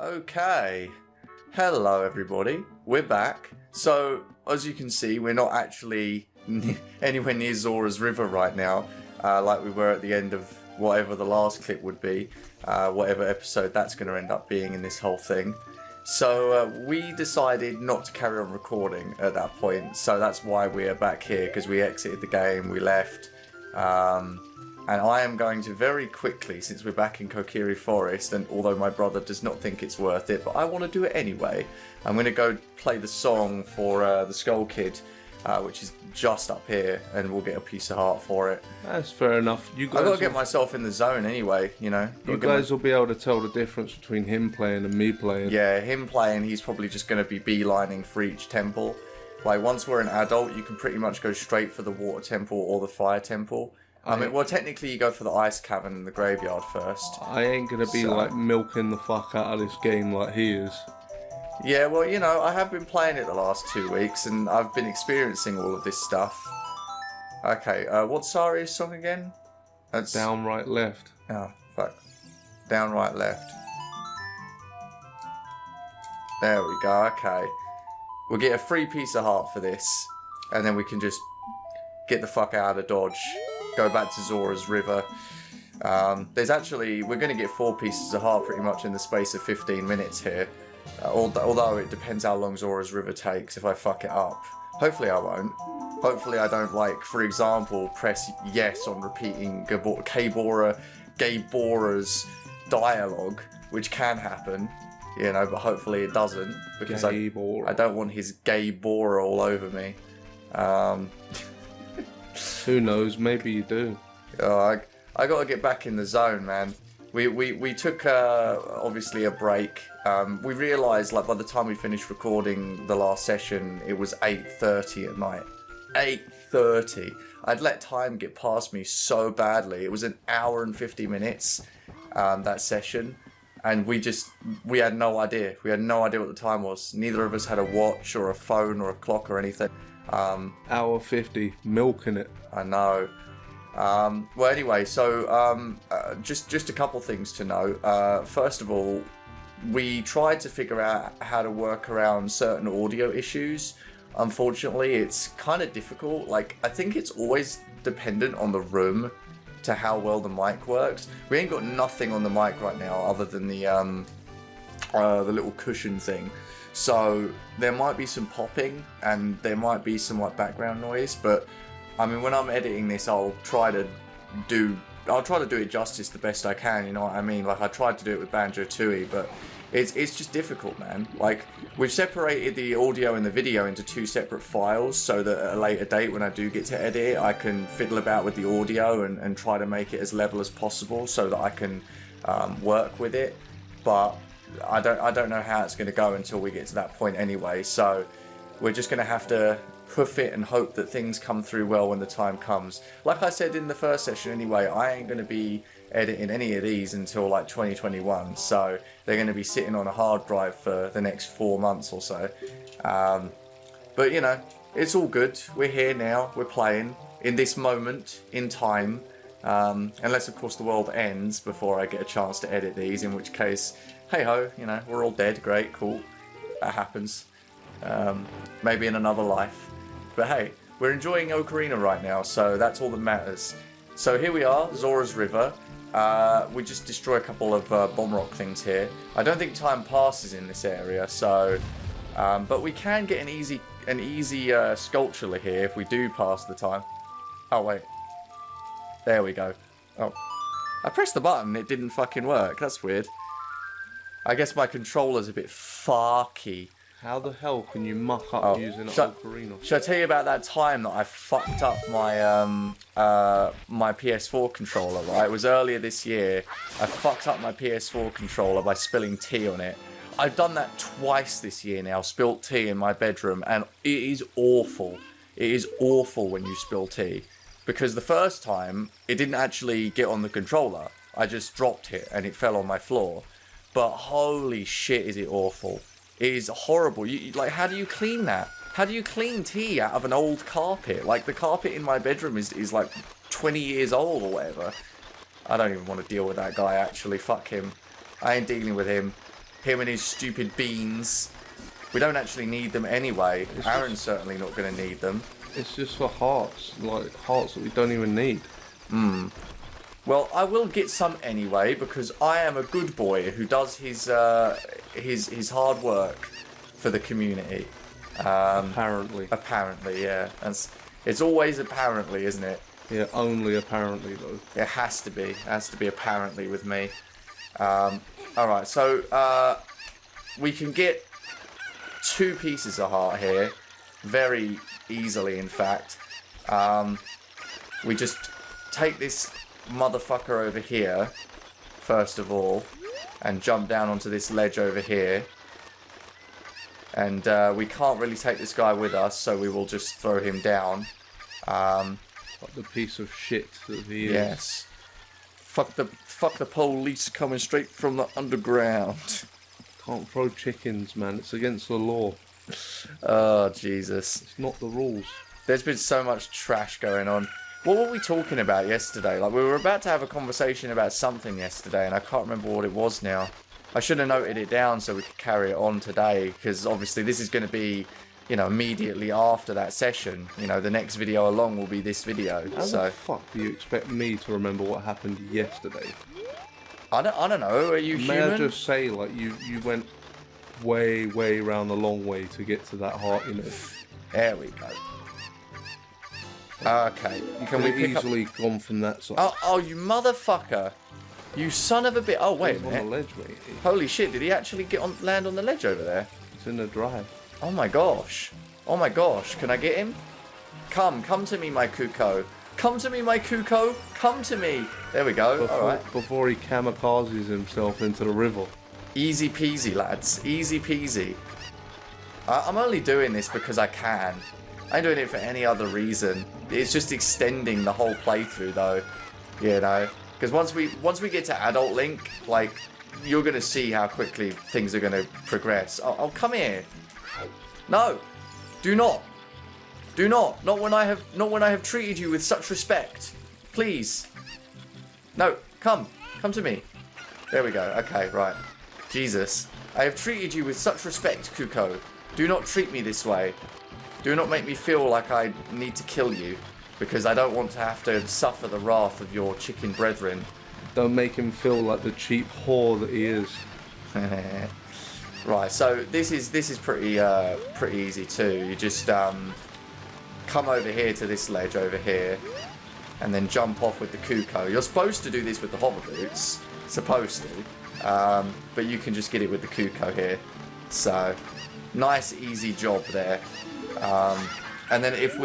Okay, hello everybody, we're back. So, as you can see, we're not actually anywhere near Zoras River right now, like we were at the end of whatever the last clip would be, whatever episode that's going to end up being in this whole thing. So we decided not to carry on recording at that point, so that's why we're back here, because we exited the game, we left, and I am going to very quickly, since we're back in Kokiri Forest, and although my brother does not think it's worth it, but I want to do it anyway, I'm going to go play the song for the Skull Kid, which is just up here, and we'll get a piece of heart for it. That's fair enough. You guys I've got to get myself in the zone anyway, you know. You guys will be able to tell the difference between him playing and me playing. Yeah, him playing, he's probably just going to be beelining for each temple. Like, once we're an adult, you can pretty much go straight for the water temple or the fire temple. I mean, well, technically you go for the ice cavern and the graveyard first. I ain't going to be like milking the fuck out of this game like he is. Yeah, well, you know, I have been playing it the last 2 weeks and I've been experiencing all of this stuff. Okay, what's Sari's song again? That's Down, right, left. Oh, fuck. Down, right, left. There we go, okay. We'll get a free piece of heart for this, and then we can just get the fuck out of Dodge. Go back to Zoras River. There's actually, we're going to get 4 pieces of heart pretty much in the space of 15 minutes here. Although it depends how long Zoras River takes if I fuck it up. Hopefully I won't. Hopefully I don't, like, for example, press yes on repeating Gabora's dialogue, which can happen, you know, but hopefully it doesn't, because I don't want his gay Bora all over me. Who knows, maybe you do. I got to get back in the zone, man. We took, obviously, a break. We realised, like, by the time we finished recording the last session, it was 8:30 at night. 8:30. I'd let time get past me so badly. It was an hour and 50 minutes, that session. And we had no idea. We had no idea what the time was. Neither of us had a watch or a phone or a clock or anything. Hour 50, milking it. I know. Well, anyway, so just a couple things to know. First of all, we tried to figure out how to work around certain audio issues. Unfortunately, it's kind of difficult. Like, I think it's always dependent on the room to how well the mic works. We ain't got nothing on the mic right now other than the little cushion thing. So there might be some popping and there might be some like background noise, but I mean, when I'm editing this, I'll try to do it justice the best I can, you know what I mean? Like, I tried to do it with Banjo-Tooie, but it's just difficult, man. Like, we've separated the audio and the video into 2 separate files so that at a later date, when I do get to edit it, I can fiddle about with the audio and try to make it as level as possible so that I can work with it. But I don't know how it's going to go until we get to that point anyway, so we're just going to have to hoof it and hope that things come through well when the time comes. Like I said in the first session anyway, I ain't going to be editing any of these until like 2021, so they're going to be sitting on a hard drive for the next 4 months or so. But you know, it's all good. We're here now, we're playing in this moment in time, unless of course the world ends before I get a chance to edit these, in which case, hey ho, you know, we're all dead, great, cool, that happens. Maybe in another life. But hey, we're enjoying Ocarina right now, so that's all that matters. So here we are, Zoras River. We just destroy a couple of bomb rock things here. I don't think time passes in this area, so but we can get an easy sculpture here if we do pass the time. Oh wait, there we go. Oh, I pressed the button, it didn't fucking work. That's weird. I guess my controller's a bit farky. How the hell can you muck up using an ocarina? Should I tell you about that time that I fucked up my my PS4 controller, right? It was earlier this year. I fucked up my PS4 controller by spilling tea on it. I've done that twice this year now, spilt tea in my bedroom, and it is awful. It is awful when you spill tea. Because the first time, it didn't actually get on the controller. I just dropped it and it fell on my floor. But holy shit, is it awful. It is horrible. Like, how do you clean that? How do you clean tea out of an old carpet? Like, the carpet in my bedroom is like 20 years old or whatever. I don't even want to deal with that guy, actually. Fuck him. I ain't dealing with him. Him and his stupid beans. We don't actually need them anyway. Aaron's certainly not going to need them. It's just for hearts, like hearts that we don't even need. Well, I will get some anyway because I am a good boy who does his hard work for the community. Apparently. Apparently, yeah. It's always apparently, isn't it? Yeah, only apparently though. It has to be. It has to be apparently with me. Alright, so we can get 2 pieces of heart here. Very easily, in fact. We just take this motherfucker over here, first of all, and jump down onto this ledge over here. And we can't really take this guy with us, so we will just throw him down. Like the piece of shit that he is. Yes. Fuck the police coming straight from the underground. Can't throw chickens, man. It's against the law. Oh, Jesus. It's not the rules. There's been so much trash going on. What were we talking about yesterday? Like, we were about to have a conversation about something yesterday, and I can't remember what it was now. I should have noted it down so we could carry it on today, because obviously this is going to be, you know, immediately after that session. You know, the next video along will be this video. How the fuck do you expect me to remember what happened yesterday? I don't know. Are you human? May I just say, like, you went way around the long way to get to that heart, you know. There we go. Okay. Can we pick easily gone from that side? Oh, you motherfucker! You son of a bit. Oh, wait a minute. On the ledge, mate. Holy shit! Did he actually land on the ledge over there? It's in the drive. Oh my gosh! Oh my gosh! Can I get him? Come to me, my Kuko. Come to me, my Kuko. Come to me. There we go. All right. Before he kamikazes himself into the river. Easy peasy, lads. Easy peasy. I'm only doing this because I can. I ain't doing it for any other reason. It's just extending the whole playthrough, though. You know, because once we get to Adult Link, like, you're gonna see how quickly things are gonna progress. Oh, come here. No, do not. Do not. Not when I have treated you with such respect. Please. No, come to me. There we go. Okay, right. Jesus, I have treated you with such respect, Kuko. Do not treat me this way. Do not make me feel like I need to kill you, because I don't want to have to suffer the wrath of your chicken brethren. Don't make him feel like the cheap whore that he is. Right, so this is pretty easy too. You just come over here to this ledge over here, and then jump off with the Kuko. You're supposed to do this with the hover boots, supposed to, but you can just get it with the Kuko here. So nice easy job there. And then if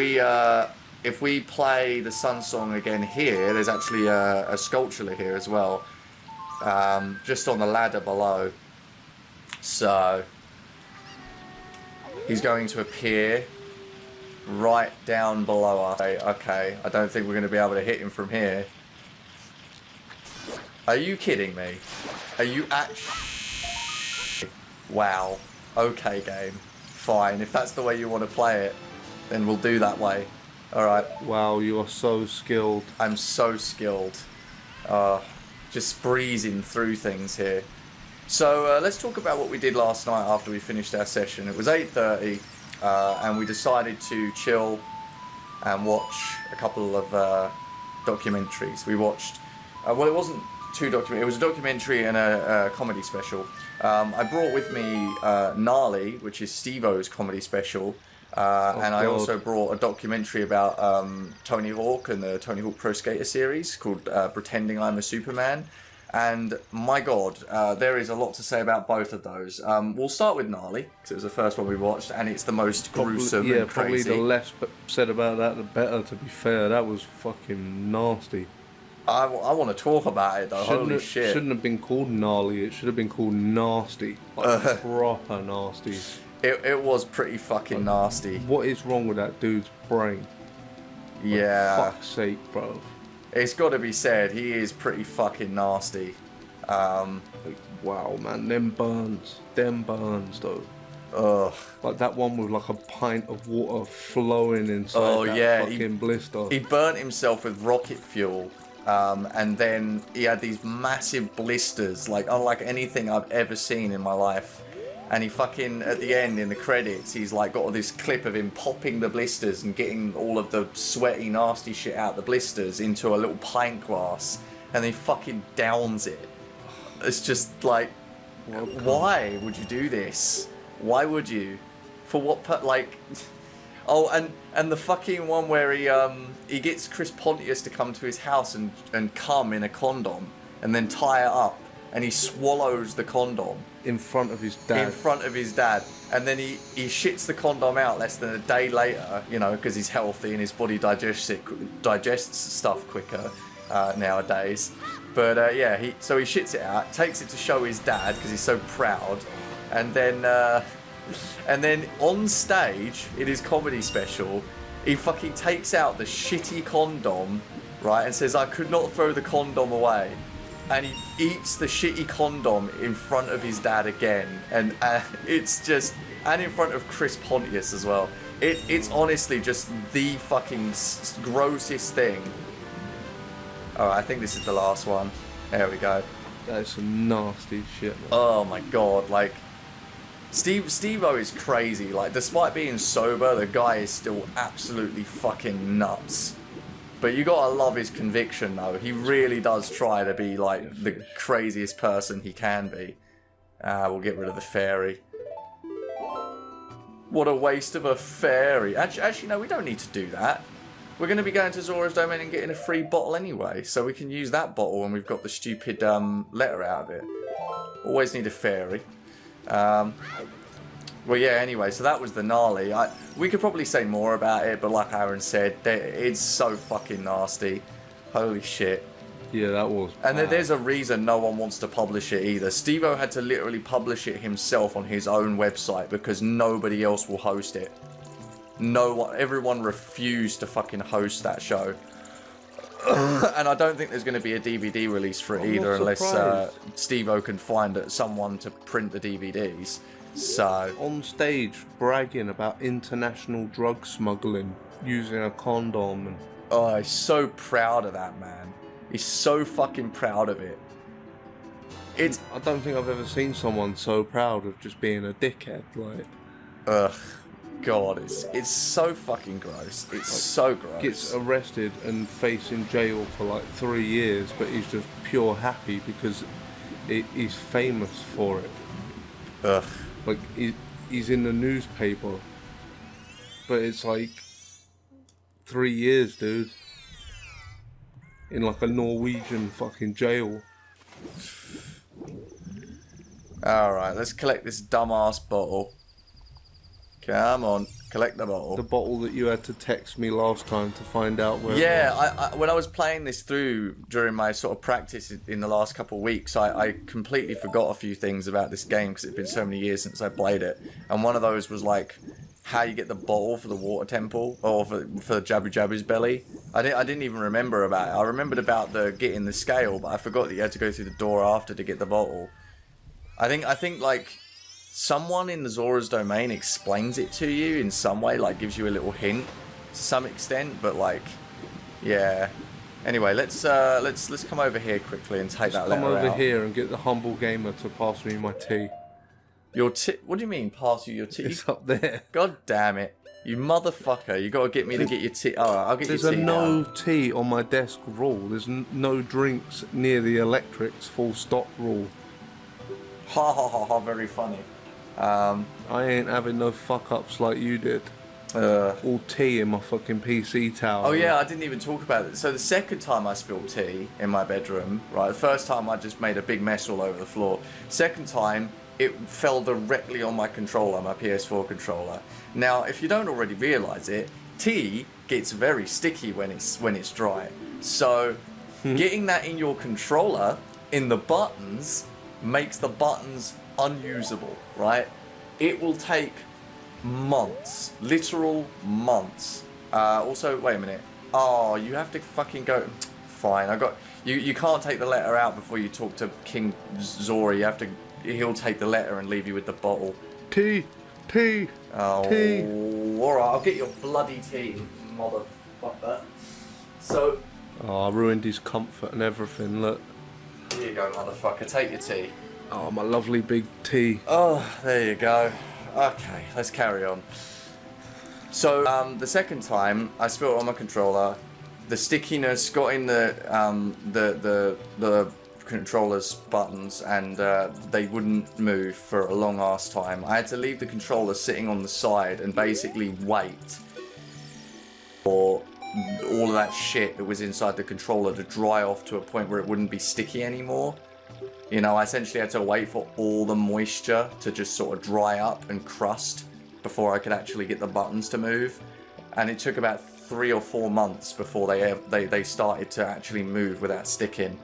we play the Sun Song again here, there's actually a sculpture here as well, just on the ladder below. So he's going to appear right down below us. Okay, I don't think we're going to be able to hit him from here. Are you kidding me? Are you actually... Wow. Okay, game. Fine. If that's the way you want to play it, then we'll do that way. Alright. Wow, you are so skilled. I'm so skilled. Just breezing through things here. So let's talk about what we did last night after we finished our session. It was 8:30, and we decided to chill and watch a couple of documentaries. We watched, well, it wasn't two documentaries. It was a documentary and a comedy special. I brought with me Gnarly, which is Steve-O's comedy special, and I also brought a documentary about Tony Hawk and the Tony Hawk Pro Skater series called Pretending I'm a Superman. And my God, there is a lot to say about both of those. We'll start with Gnarly, because it was the first one we watched, and it's the most gruesome and crazy. Probably the less said about that, the better, to be fair. That was fucking nasty. I want to talk about it, though. Holy shit. Shouldn't have been called Gnarly. It should have been called Nasty. Like, proper nasty. It was pretty fucking nasty. What is wrong with that dude's brain? Yeah. For fuck's sake, bro. It's got to be said, he is pretty fucking nasty. Like, wow, man, them burns, though. Ugh. Like that one with like a pint of water flowing inside that fucking blister. He burnt himself with rocket fuel. and then he had these massive blisters, like unlike anything I've ever seen in my life. And he fucking, at the end in the credits, he's like got all this clip of him popping the blisters and getting all of the sweaty, nasty shit out the blisters into a little pint glass, and he fucking downs it. It's just like, why would you do this? Why would you? For what like... Oh, and the fucking one where he gets Chris Pontius to come to his house and come in a condom and then tie it up, and he swallows the condom in front of his dad. In front of his dad, and then he shits the condom out less than a day later, you know, because he's healthy and his body digests stuff quicker nowadays. But yeah, so he shits it out, takes it to show his dad because he's so proud, and then on stage in his comedy special, he fucking takes out the shitty condom, right, and says, "I could not throw the condom away." And he eats the shitty condom in front of his dad again, and it's just, and in front of Chris Pontius as well. It's honestly just the fucking grossest thing. Alright, I think this is the last one. There we go. That is some nasty shit, man. Oh my god, like, Steve-O is crazy. Like, despite being sober, the guy is still absolutely fucking nuts. But you gotta love his conviction, though. He really does try to be, like, the craziest person he can be. We'll get rid of the fairy. What a waste of a fairy. Actually, no, we don't need to do that. We're going to be going to Zora's Domain and getting a free bottle anyway, so we can use that bottle when we've got the stupid letter out of it. Always need a fairy. Well, yeah, anyway, so that was the gnarly. We could probably say more about it, but like Aaron said, it's so fucking nasty. Holy shit. Yeah, that was bad. And there's a reason no one wants to publish it either. Steve-O had to literally publish it himself on his own website because nobody else will host it. No one, everyone refused to fucking host that show. And I don't think there's going to be a DVD release for it either, unless Steve-O can find someone to print the DVDs. So on stage bragging about international drug smuggling using a condom, and oh, he's so proud of that, man. He's so fucking proud of it. I don't think I've ever seen someone so proud of just being a dickhead. Like, ugh, God, it's so fucking gross. It's like, so gross. Gets arrested and facing jail for like 3 years, but he's just pure happy because he's famous for it. Ugh. Like, he's in the newspaper, but it's like 3 years, dude. In like a Norwegian fucking jail. Alright, let's collect this dumbass bottle. Come on, collect the bottle. The bottle that you had to text me last time to find out where. Yeah, when I was playing this through during my sort of practice in the last couple of weeks, I completely forgot a few things about this game because it's been so many years since I played it. And one of those was like how you get the bottle for the water temple, or for Jabu Jabu's belly. I didn't even remember about it. I remembered about getting the scale, but I forgot that you had to go through the door after to get the bottle. I think like someone in the Zora's Domain explains it to you in some way, like gives you a little hint to some extent, but like, yeah. Anyway, let's come over here quickly and take that letter out. Come over here and get the humble gamer to pass me my tea. Your tea? What do you mean, pass you your tea? It's up there. God damn it. You motherfucker. You gotta get me to get your tea. Alright, I'll get your tea. There's a no tea on my desk rule. There's no drinks near the electrics, full stop rule. Ha ha ha ha, very funny. I ain't having no fuck ups like you did. All tea in my fucking PC tower. Oh yeah, I didn't even talk about it. So the second time I spilled tea in my bedroom, right, the first time I just made a big mess all over the floor. Second time, it fell directly on my controller, my PS4 controller. Now, if you don't already realise it, tea gets very sticky when it's dry. So getting that in your controller, in the buttons, makes the buttons unusable, right? It will take months, literal months. Also, wait a minute. Oh, you have to fucking go. Fine, I got you. can't take the letter out before you talk to King Zora. You have to. He'll take the letter and leave you with the bottle. Tea. Oh, tea. Alright, I'll get your bloody tea, motherfucker. So, Oh, I ruined his comfort and everything, look. Here you go, motherfucker. Take your tea. Oh, my lovely big tea. Oh, there you go. Okay, let's carry on. So, the second time, I spilled it on my controller. The stickiness got in the controller's buttons, and they wouldn't move for a long ass time. I had to leave the controller sitting on the side and basically wait for all of that shit that was inside the controller to dry off to a point where it wouldn't be sticky anymore. You know, I essentially had to wait for all the moisture to just sort of dry up and crust before I could actually get the buttons to move. And it took about 3 or 4 months before they started to actually move without sticking.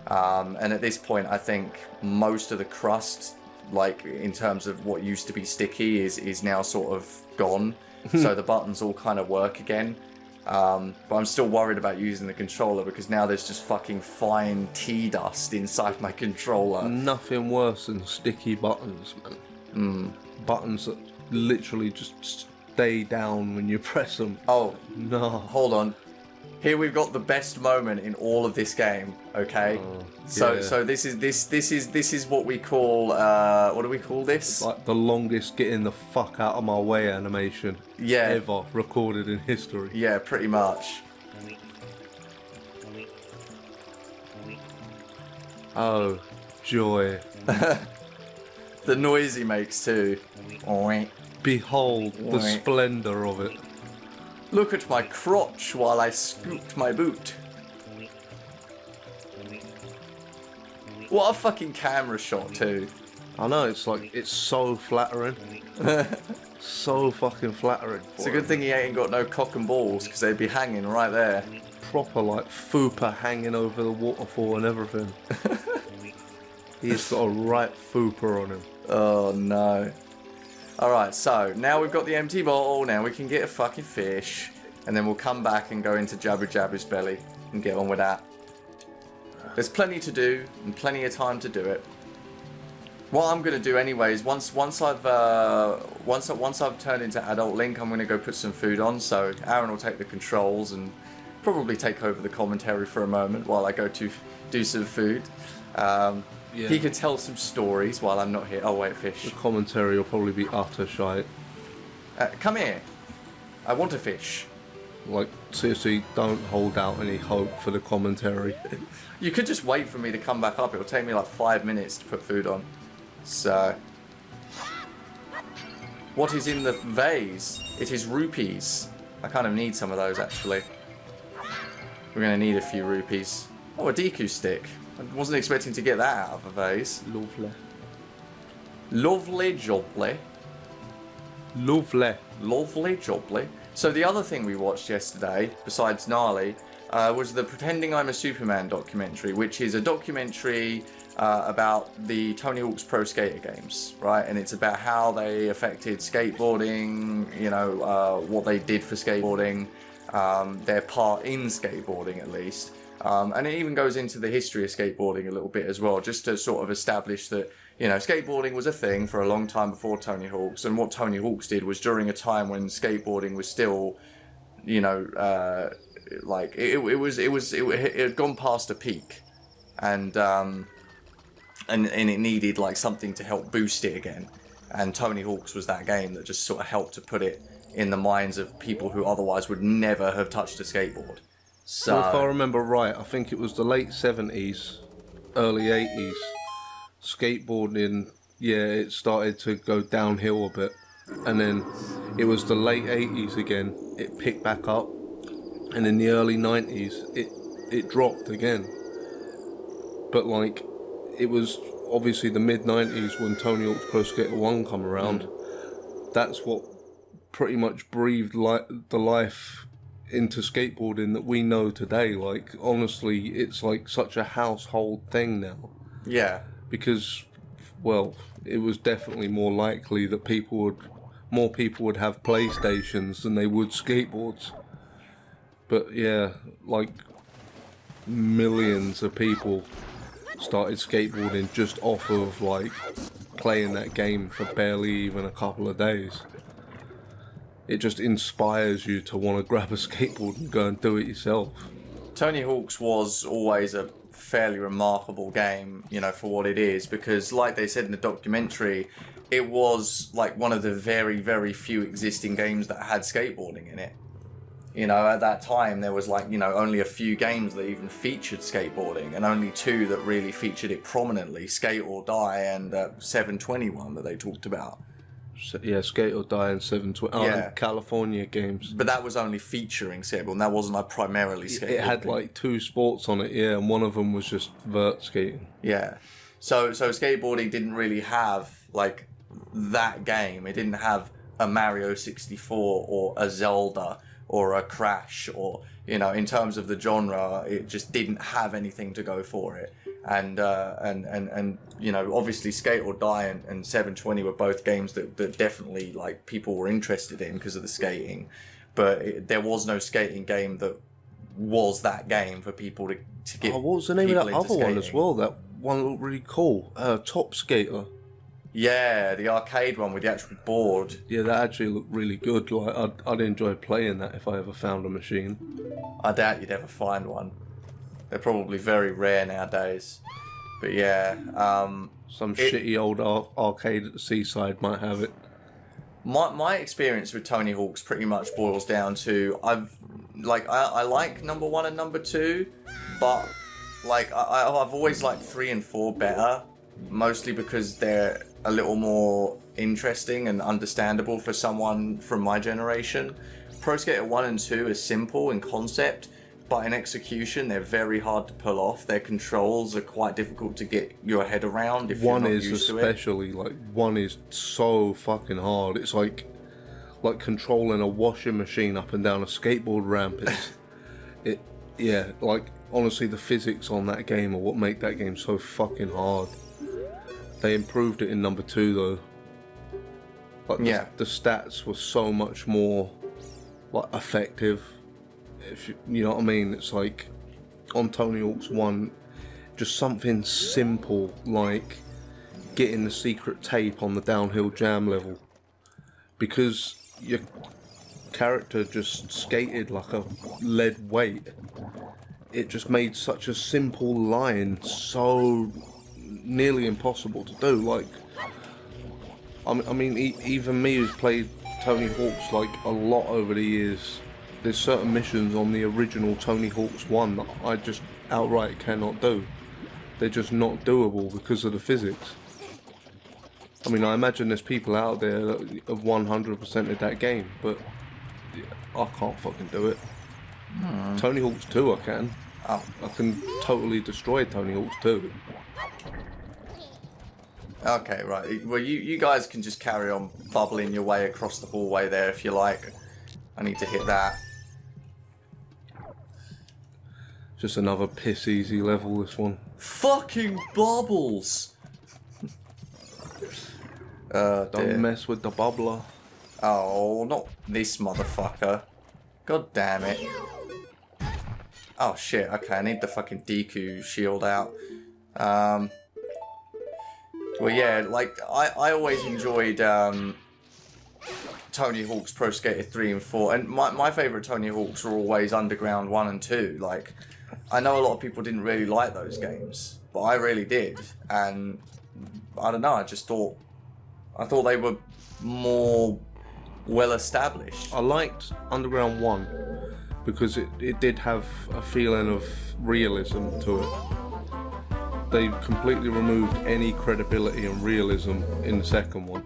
And at this point, I think most of the crust, like in terms of what used to be sticky, is now sort of gone. So the buttons all kind of work again. But I'm still worried about using the controller because now there's just fucking fine tea dust inside my controller. Nothing worse than sticky buttons, man. Buttons that literally just stay down when you press them. Oh, no. Hold on. Here we've got the best moment in all of this game. Okay, so this is what we call what do we call this? Like the longest getting the fuck out of my way animation ever recorded in history. Yeah, pretty much. Oh, joy. The noise he makes too. Behold the splendor of it. Look at my crotch while I scooped my boot. What a fucking camera shot too. I know, it's so flattering. So fucking flattering. It's a good thing he ain't got no cock and balls, because they'd be hanging right there. Proper like fupa hanging over the waterfall and everything. He's got a right fupa on him. Oh no. Alright, so now we've got the empty bottle, now we can get a fucking fish, and then we'll come back and go into Jabba Jabba's belly and get on with that. There's plenty to do and plenty of time to do it. What I'm gonna do anyway is once I've turned into adult Link, I'm gonna go put some food on. So Aaron will take the controls and probably take over the commentary for a moment while I go to do some food. He could tell some stories while I'm not here. Oh wait, fish. The commentary will probably be utter shite. Come here. I want a fish. Like, seriously, don't hold out any hope for the commentary. You could just wait for me to come back up. It'll take me like 5 minutes to put food on. So, what is in the vase? It is rupees. I kind of need some of those actually. We're going to need a few rupees. Oh, a Deku stick. I wasn't expecting to get that out of a vase. Lovely. Lovely jubbly. Lovely. Lovely jubbly. So the other thing we watched yesterday, besides Gnarly, was the Pretending I'm a Superman documentary, which is a documentary about the Tony Hawk's Pro Skater games, right? And it's about how they affected skateboarding, you know, what they did for skateboarding, their part in skateboarding at least. And it even goes into the history of skateboarding a little bit as well, just to sort of establish that, you know, skateboarding was a thing for a long time before Tony Hawk's, and what Tony Hawk's did was during a time when skateboarding was still, you know, like it had gone past a peak, and it needed like something to help boost it again, and Tony Hawk's was that game that just sort of helped to put it in the minds of people who otherwise would never have touched a skateboard. So, well, if I remember right, I think it was the late 70s, early 80s. Skateboarding, it started to go downhill a bit. And then it was the late 80s again, it picked back up. And in the early 90s, it dropped again. But like, it was obviously the mid 90s when Tony Hawk's Pro Skater 1 come around. That's what pretty much breathed the life into skateboarding that we know today. Like, honestly, it's like such a household thing now. Yeah. Because, well, it was definitely more likely that more people would have PlayStations than they would skateboards. But yeah, like, millions of people started skateboarding just off of, like, playing that game for barely even a couple of days. It just inspires you to want to grab a skateboard and go and do it yourself. Tony Hawk's was always a fairly remarkable game, you know, for what it is, because like they said in the documentary, it was like one of the very, very few existing games that had skateboarding in it. You know, at that time there was like, you know, only a few games that even featured skateboarding, and only 2 that really featured it prominently, Skate or Die and 721 that they talked about. Yeah, Skate or Die and 720. Oh, Yeah. and California games. But that was only featuring skateboarding. That wasn't like primarily skateboarding. It had like 2 sports on it, yeah, and one of them was just vert skating. Yeah. So skateboarding didn't really have like that game. It didn't have a Mario 64 or a Zelda or a Crash, or, you know, in terms of the genre, it just didn't have anything to go for it. And you know, obviously Skate or Die and 720 were both games that definitely like people were interested in because of the skating, but there was no skating game that was that game for people to get. Oh, what was the name of that other skating. one as well? That one looked really cool. Top Skater. Yeah, the arcade one with the actual board. Yeah, that actually looked really good. Like I'd enjoy playing that if I ever found a machine. I doubt you'd ever find one. They're probably very rare nowadays. But yeah, Some shitty old arcade at the seaside might have it. My experience with Tony Hawk's pretty much boils down to I like number 1 and number 2, but like I've always liked 3 and 4 better, mostly because they're a little more interesting and understandable for someone from my generation. Pro Skater 1 and 2 are simple in concept, but in execution they're very hard to pull off. Their controls are quite difficult to get your head around if you're not used to it. Like one is so fucking hard. It's like controlling a washing machine up and down a skateboard ramp. Like honestly, the physics on that game are what make that game so fucking hard. They improved it in number 2 though. Like the stats were so much more like effective. If you know what I mean, it's like on Tony Hawk's 1, just something simple like getting the secret tape on the downhill jam level, because your character just skated like a lead weight. It just made such a simple line so nearly impossible to do. Like, I mean, even me who's played Tony Hawk's like a lot over the years, there's certain missions on the original Tony Hawk's 1 that I just outright cannot do. They're just not doable because of the physics. I mean, I imagine there's people out there that have 100%ed that game, but I can't fucking do it. Tony Hawk's 2 I can. I can totally destroy Tony Hawk's 2. Okay, right. Well, you guys can just carry on bubbling your way across the hallway there if you like. I need to hit that. Just another piss easy level, this one. Fucking bubbles! Don't mess with the bubbler. Oh, not this motherfucker. God damn it. Oh shit, okay, I need the fucking Deku shield out. Well, yeah, like, I always enjoyed Tony Hawk's Pro Skater 3 and 4, and my favourite Tony Hawk's were always Underground 1 and 2. Like, I know a lot of people didn't really like those games, but I really did, and I don't know, I thought they were more well established. I liked Underground 1 because it did have a feeling of realism to it. They completely removed any credibility and realism in the second one.